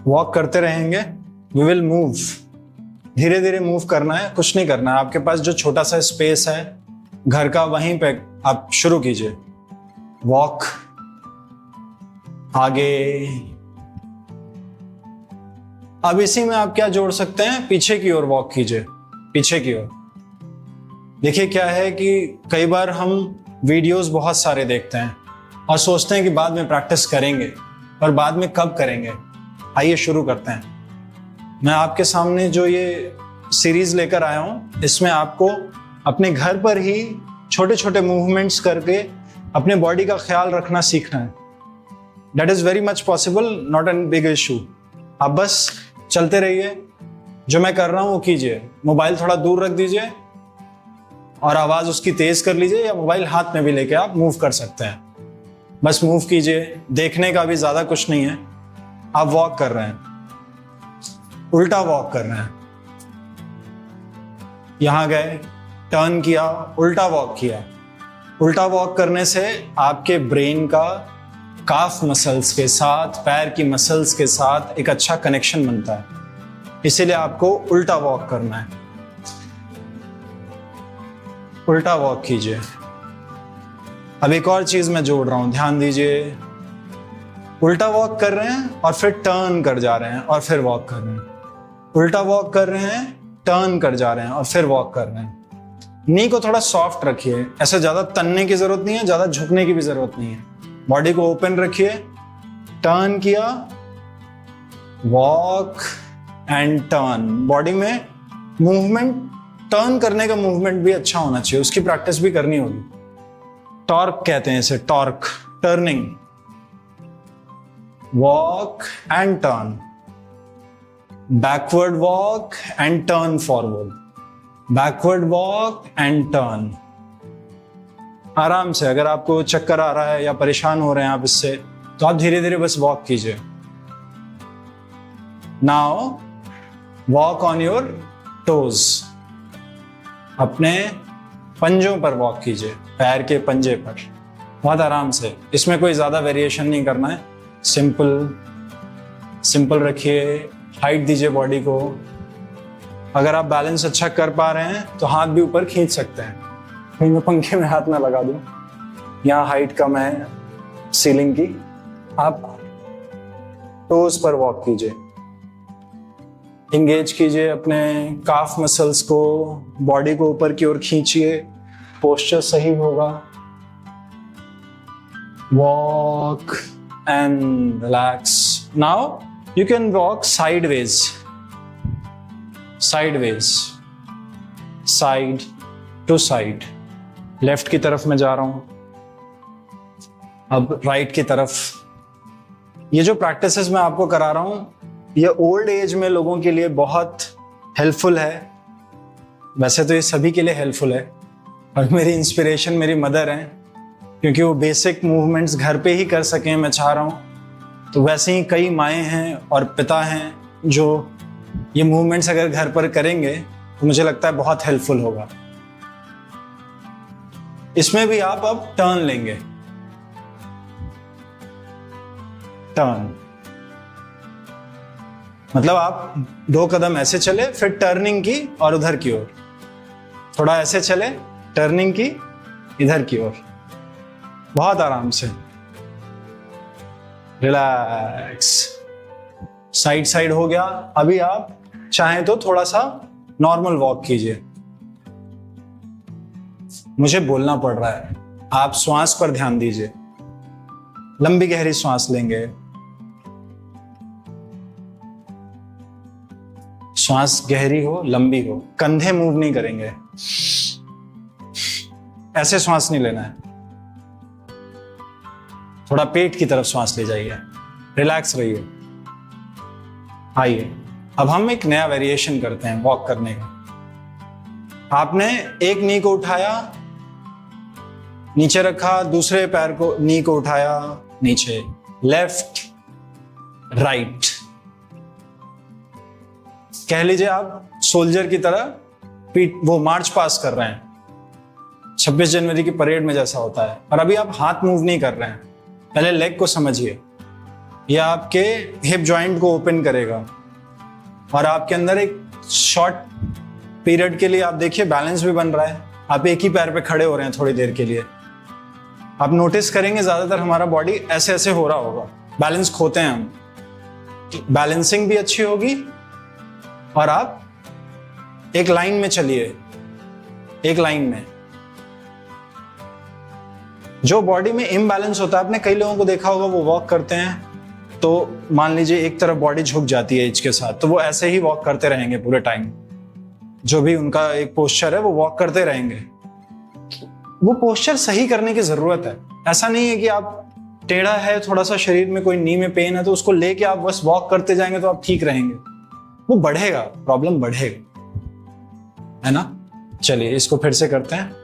Walk करते रहेंगे, we will move, धीरे धीरे मूव करना है, कुछ नहीं करना है। आपके पास जो छोटा सा स्पेस है घर का, वहीं पे आप शुरू कीजिए वॉक। आगे, अब इसी में आप क्या जोड़ सकते हैं, पीछे की ओर वॉक कीजिए, पीछे की ओर। देखिए क्या है कि कई बार हम वीडियोस बहुत सारे देखते हैं और सोचते हैं कि बाद में प्रैक्टिस करेंगे, और बाद में कब करेंगे। आइए शुरू करते हैं। मैं आपके सामने जो ये सीरीज लेकर आया हूं, इसमें आपको अपने घर पर ही छोटे छोटे मूवमेंट्स करके अपने बॉडी का ख्याल रखना सीखना है। That is very much possible, not an big issue. आप बस चलते रहिए, जो मैं कर रहा हूं वो कीजिए। मोबाइल थोड़ा दूर रख दीजिए और आवाज उसकी तेज कर लीजिए, या मोबाइल हाथ में भी लेके आप मूव कर सकते हैं। बस मूव कीजिए, देखने का भी ज्यादा कुछ नहीं है। आप वॉक कर रहे हैं, उल्टा वॉक कर रहे हैं, यहां गए, टर्न किया, उल्टा वॉक किया। उल्टा वॉक करने से आपके ब्रेन का काफ मसल्स के साथ, पैर की मसल्स के साथ एक अच्छा कनेक्शन बनता है, इसीलिए आपको उल्टा वॉक करना है। उल्टा वॉक कीजिए। अब एक और चीज मैं जोड़ रहा हूं, ध्यान दीजिए। उल्टा वॉक कर रहे हैं और फिर टर्न कर जा रहे हैं और फिर वॉक कर रहे हैं। उल्टा वॉक कर रहे हैं, टर्न कर जा रहे हैं और फिर वॉक कर रहे हैं। नी को थोड़ा सॉफ्ट रखिए, ऐसे ज्यादा तनने की जरूरत नहीं है, ज्यादा झुकने की भी जरूरत नहीं है। बॉडी को ओपन रखिए, टर्न किया, वॉक एंड टर्न। बॉडी में मूवमेंट, टर्न करने का मूवमेंट भी अच्छा होना चाहिए, उसकी प्रैक्टिस भी करनी होगी। टॉर्क कहते हैं इसे, torque, turning. Walk and turn, backward walk and turn forward, backward walk and turn. आराम से, अगर आपको चक्कर आ रहा है या परेशान हो रहे हैं आप इससे, तो आप धीरे धीरे बस वॉक कीजिए। Now walk on your toes, अपने पंजों पर वॉक कीजिए, पैर के पंजे पर, बहुत आराम से। इसमें कोई ज्यादा वेरिएशन नहीं करना है, सिंपल सिंपल रखिए। हाइट दीजिए बॉडी को। अगर आप बैलेंस अच्छा कर पा रहे हैं तो हाथ भी ऊपर खींच सकते हैं। कहीं मैं पंखे में हाथ ना लगा दूं, यहाँ हाइट कम है सीलिंग की। आप टोज पर वॉक कीजिए, इंगेज कीजिए अपने काफ मसल्स को, बॉडी को ऊपर की ओर खींचिए, पोस्चर सही होगा। Walk and relax. Now you can walk sideways, sideways, side to side. Left की तरफ मैं जा रहा हूं, अब राइट की तरफ। ये जो प्रैक्टिसेस मैं आपको करा रहा हूं, ये ओल्ड एज में लोगों के लिए बहुत हेल्पफुल है। वैसे तो ये सभी के लिए हेल्पफुल है, और मेरी इंस्पिरेशन मेरी मदर हैं, क्योंकि वो बेसिक मूवमेंट्स घर पे ही कर सकें, मैं चाह रहा हूँ। तो वैसे ही कई माएँ हैं और पिता हैं जो ये मूवमेंट्स अगर घर पर करेंगे तो मुझे लगता है बहुत हेल्पफुल होगा। इसमें भी आप अब टर्न लेंगे, टर्न मतलब आप 2 कदम ऐसे चले, फिर टर्निंग की और उधर की ओर, थोड़ा ऐसे चले, टर्निंग की, इधर की ओर, बहुत आराम से। रिलैक्स, साइड साइड हो गया। अभी आप चाहें तो थोड़ा सा नॉर्मल वॉक कीजिए। मुझे बोलना पड़ रहा है, आप श्वास पर ध्यान दीजिए। लंबी गहरी श्वास लेंगे, श्वास गहरी हो, लंबी हो, कंधे मूव नहीं करेंगे, ऐसे श्वास नहीं लेना है। थोड़ा पेट की तरफ श्वास ले जाइए, रिलैक्स रहिए। आइए अब हम एक नया वेरिएशन करते हैं वॉक करने का। आपने एक नी को उठाया, नीचे रखा, दूसरे पैर को, नी को उठाया, नीचे, लेफ्ट राइट। कह लीजिए आप सोल्जर की तरह पीठ, वो मार्च पास कर रहे हैं 26 जनवरी की परेड में जैसा होता है। और अभी आप हाथ मूव नहीं कर रहे हैं, पहले लेग को समझिए। ये आपके हिप जॉइंट को ओपन करेगा और आपके अंदर एक शॉर्ट पीरियड के लिए आप देखिए बैलेंस भी बन रहा है। आप एक ही पैर पे खड़े हो रहे हैं थोड़ी देर के लिए। आप नोटिस करेंगे ज्यादातर हमारा बॉडी ऐसे ऐसे हो रहा होगा, बैलेंस खोते हैं हम। बैलेंसिंग भी अच्छी होगी और आप एक लाइन में चलिए, एक लाइन में। जो बॉडी में इम्बैलेंस होता है, आपने कई लोगों को देखा होगा वो वॉक करते हैं तो मान लीजिए एक तरफ बॉडी झुक जाती है एज के साथ, तो वो ऐसे ही वॉक करते रहेंगे पूरे टाइम। जो भी उनका एक पोस्चर है वो वॉक करते रहेंगे। वो पोस्चर सही करने की जरूरत है। ऐसा नहीं है कि आप टेढ़ा है थोड़ा सा, शरीर में कोई नी में पेन है तो उसको लेके आप बस वॉक करते जाएंगे तो आप ठीक रहेंगे। वो बढ़ेगा, प्रॉब्लम बढ़ेगा, है ना। चलिए इसको फिर से करते हैं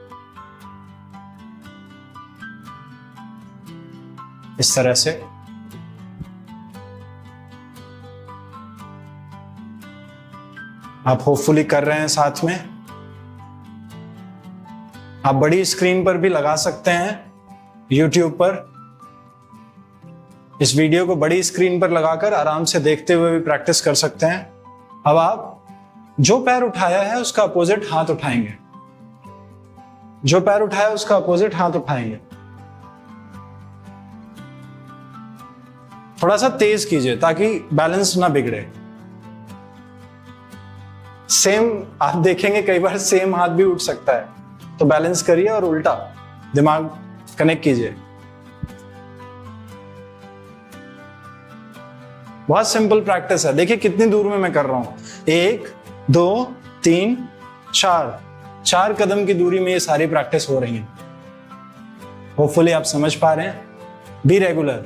इस तरह से। आप होपफुली कर रहे हैं साथ में। आप बड़ी स्क्रीन पर भी लगा सकते हैं, YouTube पर। इस वीडियो को बड़ी स्क्रीन पर लगाकर आराम से देखते हुए भी प्रैक्टिस कर सकते हैं। अब आप जो पैर उठाया है उसका अपोजिट हाथ उठाएंगे। जो पैर उठाया उसका अपोजिट हाथ उठाएंगे। थोड़ा सा तेज कीजिए ताकि बैलेंस ना बिगड़े। सेम आप देखेंगे कई बार सेम हाथ भी उठ सकता है, तो बैलेंस करिए और उल्टा दिमाग कनेक्ट कीजिए। बहुत सिंपल प्रैक्टिस है। देखिए कितनी दूर में मैं कर रहा हूं, 1 2 3 4 कदम की दूरी में ये सारी प्रैक्टिस हो रही है। होपफुली आप समझ पा रहे हैं। Be regular.